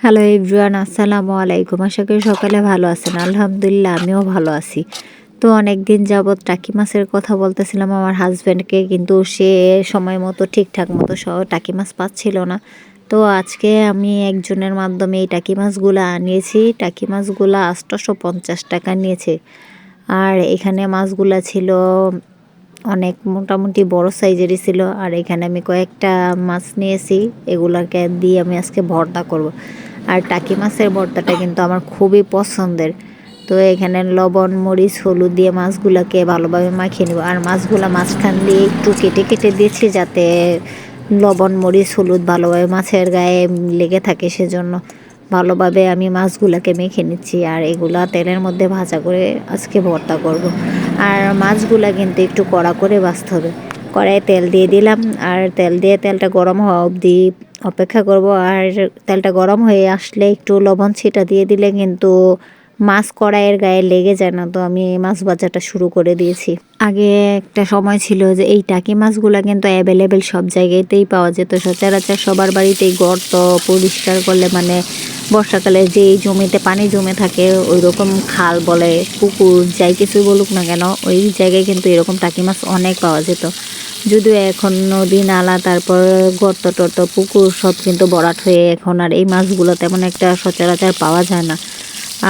Hello everyone, আসসালামু আলাইকুম। আশা করি সকালে ভালো আছেন। আলহামদুলিল্লাহ আমিও ভালো আছি। তো অনেক দিন যাবৎ টাকি মাছের কথা বলতেছিলাম আমার হাজব্যান্ডকে, কিন্তু সে সময় মতো ঠিকঠাক মতো টাকি মাছ পাচ্ছিল না। তো আজকে আমি একজনের মাধ্যমে এই টাকি মাছগুলো আনিয়েছি। টাকি মাছগুলো 850 টাকা নিয়েছে। আর এখানে মাছগুলা ছিল অনেক মোটামুটি বড় সাইজেরই ছিল। আর এখানে আমি কয়েকটা মাছ নিয়েছি, এগুলাকে দিয়ে আমি আজকে ভর্তা করব। আর টাকি মাছের ভর্তাটা কিন্তু আমার খুবই পছন্দের। তো এখানে লবণ মরিচ হলুদ দিয়ে মাছগুলোকে ভালোভাবে মাখিয়ে নেব। আর মাছগুলা মাঝখান দিয়ে একটু কেটে কেটে দিয়েছি, যাতে লবণ মরিচ হলুদ ভালোভাবে মাছের গায়ে লেগে থাকে, সেজন্য ভালোভাবে আমি মাছগুলোকে মেখে নিচ্ছি। আর এগুলা তেলের মধ্যে ভাজা করে আজকে ভর্তা করব। আর মাছগুলা কিন্তু একটু কড়া করে ভাজতে হবে। কড়াইয়ে তেল দিয়ে দিলাম, আর তেল দিয়ে তেলটা গরম হওয়া অবধি অপেক্ষা করব। আর তেলটা গরম হয়ে আসলে একটু লবণ ছিটা দিয়ে দিলে কিন্তু মাছ কড়াইয়ের গায়ে লেগে যায় না। তো আমি মাছ ভাজাটা শুরু করে দিয়েছি। আগে একটা সময় ছিল যে এই টাকি মাছগুলা কিন্তু অ্যাভেলেবেল সব জায়গাতেই পাওয়া যেত। সচরাচর সবার বাড়িতেই গর্ত পরিষ্কার করলে, মানে বর্ষাকালে যেই জমিতে পানি জমে থাকে, ওই রকম খাল বলে পুকুর যাই কিছু বলুক না কেন, ওই জায়গায় কিন্তু এরকম টাকি মাছ অনেক পাওয়া যেত। যদিও এখন নদী নালা তারপর গর্ত টর্ত পুকুর সব কিন্তু ভরাট হয়ে এখন আর এই মাছগুলো তেমন একটা সচরাচর পাওয়া যায় না।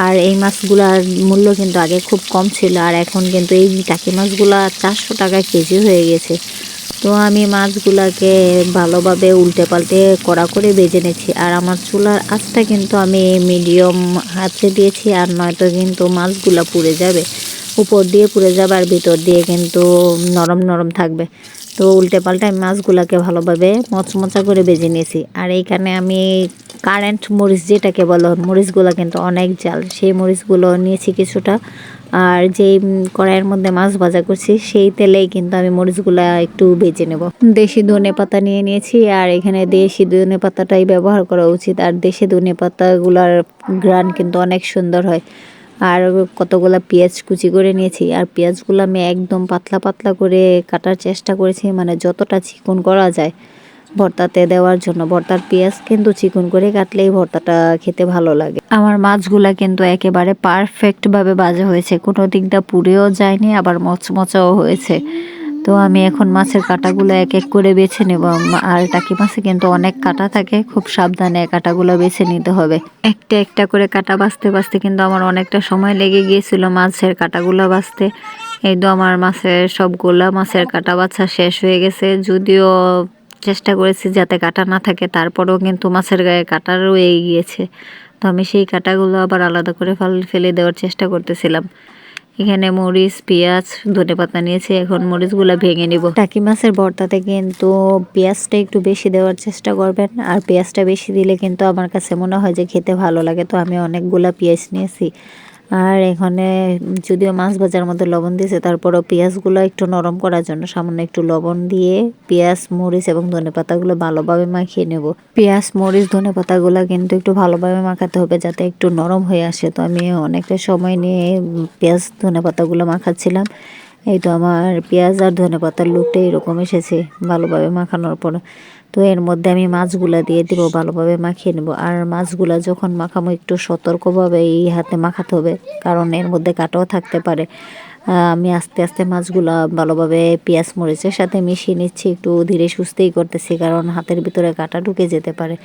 আর এই মাছগুলার মূল্য কিন্তু আগে খুব কম ছিল, আর এখন কিন্তু এই টাকি মাছগুলা 400 টাকা কেজি হয়ে গেছে। তো আমি মাছগুলাকে ভালোভাবে উল্টে পাল্টে কড়া করে ভেজে নিচ্ছি। আর আমার চুলার আঁচটা কিন্তু আমি মিডিয়াম আঁচে দিয়েছি, আর নয়তো কিন্তু মাছগুলা পুড়ে যাবে, উপর দিয়ে পুড়ে যাবে আর ভিতর দিয়ে কিন্তু নরম নরম থাকবে। তো উল্টে পাল্টে আমি মাছগুলাকে ভালোভাবে মচমচা করে ভেজে নিয়েছি। আর এইখানে আমি কারেন্ট মরিচ যেটাকে বলো, মরিচগুলো কিন্তু অনেক জাল, সেই মরিচগুলো নিয়েছি কিছুটা। আর যেই কড়াইয়ের মধ্যে মাছ ভাজা করছি সেই তেলেই কিন্তু আমি মরিচগুলা একটু ভেজে নেব। দেশি ধনে পাতা নিয়ে নিয়েছি, আর এখানে দেশি ধনে পাতাটাই ব্যবহার করা উচিত। আর দেশি ধনে পাতাগুলার ঘ্রাণ কিন্তু অনেক সুন্দর হয়। আর কতগুলা পেঁয়াজ কুচি করে নিয়েছি। আর পেঁয়াজগুলো আমি একদম পাতলা পাতলা করে কাটার চেষ্টা করেছি, মানে যতটা চিকন করা যায় ভর্তাতে দেওয়ার জন্য। ভর্তার পেঁয়াজ কিন্তু চিকন করে কাটলেই ভর্তাটা খেতে ভালো লাগে। আমার মাছগুলা কিন্তু একেবারে পারফেক্ট ভাবে ভাজা হয়েছে, কোনো দিকটা পুড়েও যায়নি, আবার মচমচাও হয়েছে। তো আমি এখন মাছের কাঁটাগুলো এক এক করে বেছে নেব। আর টাকি মাছে কিন্তু অনেক কাঁটা থাকে, খুব সাবধানে কাঁটাগুলো বেছে নিতে হবে। একটা একটা করে কাঁটা বাছতে বাছতে কিন্তু আমার অনেকটা সময় লেগে গিয়েছিল মাছের কাঁটাগুলো বাছতে। এই তো আমার সবগুলা মাছের কাঁটা বাছা শেষ হয়ে গেছে। যদিও চেষ্টা করেছি যাতে কাঁটা না থাকে, তারপরেও কিন্তু মাছের গায়ে কাঁটা রয়ে গিয়েছে। তো আমি সেই কাঁটাগুলো আবার আলাদা করে ফেলে দেওয়ার চেষ্টা করতেছিলাম। এখানে মরিচ পেঁয়াজ ধনেপাতা নিয়েছি, এখন মরিচগুলো ভেঙে নিব। টাকি মাছের ভর্তাতে কিন্তু পেঁয়াজটা একটু বেশি দেওয়ার চেষ্টা করবেন, আর পেঁয়াজটা বেশি দিলে কিন্তু আমার কাছে মনে হয় যে খেতে ভালো লাগে। তো আমি অনেকগুলা পেঁয়াজ নিয়েছি। আর এখানে যদিও মাছ ভাজার মধ্যে লবণ দিয়েছে, তারপরও পেঁয়াজগুলো একটু নরম করার জন্য সামান্য একটু লবণ দিয়ে পেঁয়াজ মরিচ এবং ধনেপাতাগুলো ভালোভাবে মাখিয়ে নেব। পেঁয়াজ মরিচ ধনেপাতাগুলো কিন্তু একটু ভালোভাবে মাখাতে হবে, যাতে একটু নরম হয়ে আসে। তো আমি অনেকটা সময় নিয়ে পেঁয়াজ ধনেপাতাগুলো মাখাচ্ছিলাম। এই তো আমার পেঁয়াজ আর ধনেপাতার লুকটা এরকম এসেছে ভালোভাবে মাখানোর পর। তো এর মধ্যে আমি মাছগুলা দিয়ে দিব, ভালোভাবে মাখিয়ে নেব। আর মাছগুলা যখন মাখামো একটু সতর্কভাবে এই হাতে মাখাতে হবে, কারণ এর মধ্যে কাঁটাও থাকতে পারে। আমি আস্তে আস্তে মাছগুলা ভালোভাবে পেঁয়াজ মরিচের সাথে মিশিয়ে নিচ্ছি, একটু ধীরে সুস্থেই করতেছি, কারণ হাতের ভিতরে কাঁটা ঢুকে যেতে পারে।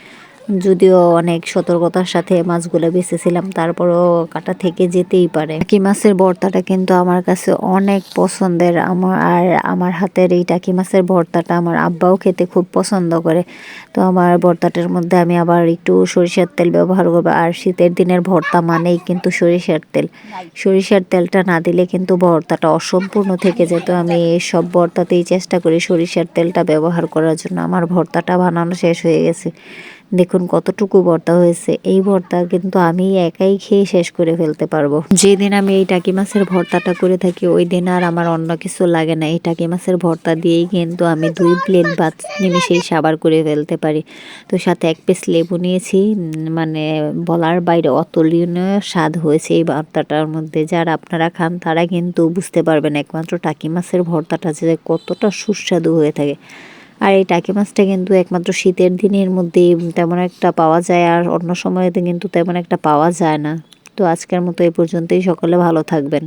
যদিও অনেক সতর্কতার সাথে মাছগুলো বেছেছিলাম, তারপরও কাঁটা থেকে যেতেই পারে। টাকি মাছের ভর্তাটা কিন্তু আমার কাছে অনেক পছন্দের। আমার হাতের এই টাকি মাছের ভর্তাটা আমার আব্বাও খেতে খুব পছন্দ করে। তো আমার ভর্তাটার মধ্যে আমি আবার একটু সরিষার তেল ব্যবহার করবো। আর শীতের দিনের ভর্তা মানেই কিন্তু সরিষার তেল। সরিষার তেলটা না দিলে কিন্তু ভর্তাটা অসম্পূর্ণ থেকে যায়। তো আমি সব ভর্তাতেই চেষ্টা করি সরিষার তেলটা ব্যবহার করার জন্য। আমার ভর্তাটা বানানো শেষ হয়ে গেছে, দেখুন কতটুকু ভর্তা হয়েছে। এই ভর্তা কিন্তু আমি একাই খেয়ে শেষ করে ফেলতে পারবো। যেদিন আমি এই টাকি মাছের ভর্তাটা করে থাকি, ওই দিন আর আমার অন্য কিছু লাগে না। এই টাকি মাছের ভর্তা দিয়েই কিন্তু আমি 2 প্লেট ভাত নিমিশেই সাবার করে ফেলতে পারি। তো সাথে 1 পিস লেবু নিয়েছি, মানে বলার বাইরে অতুলনীয় স্বাদ হয়েছে এই ভর্তাটার মধ্যে। যারা আপনারা খান তারা কিন্তু বুঝতে পারবেন একমাত্র টাকি মাছের ভর্তাটা যে কতটা সুস্বাদু হয়ে থাকে। আর এই টাকি মাছটা কিন্তু একমাত্র শীতের দিনের মধ্যেই তেমন একটা পাওয়া যায়, আর অন্য সময়তে কিন্তু তেমন একটা পাওয়া যায় না। তো আজকের মতো এই পর্যন্তই, সকলে ভালো থাকবেন।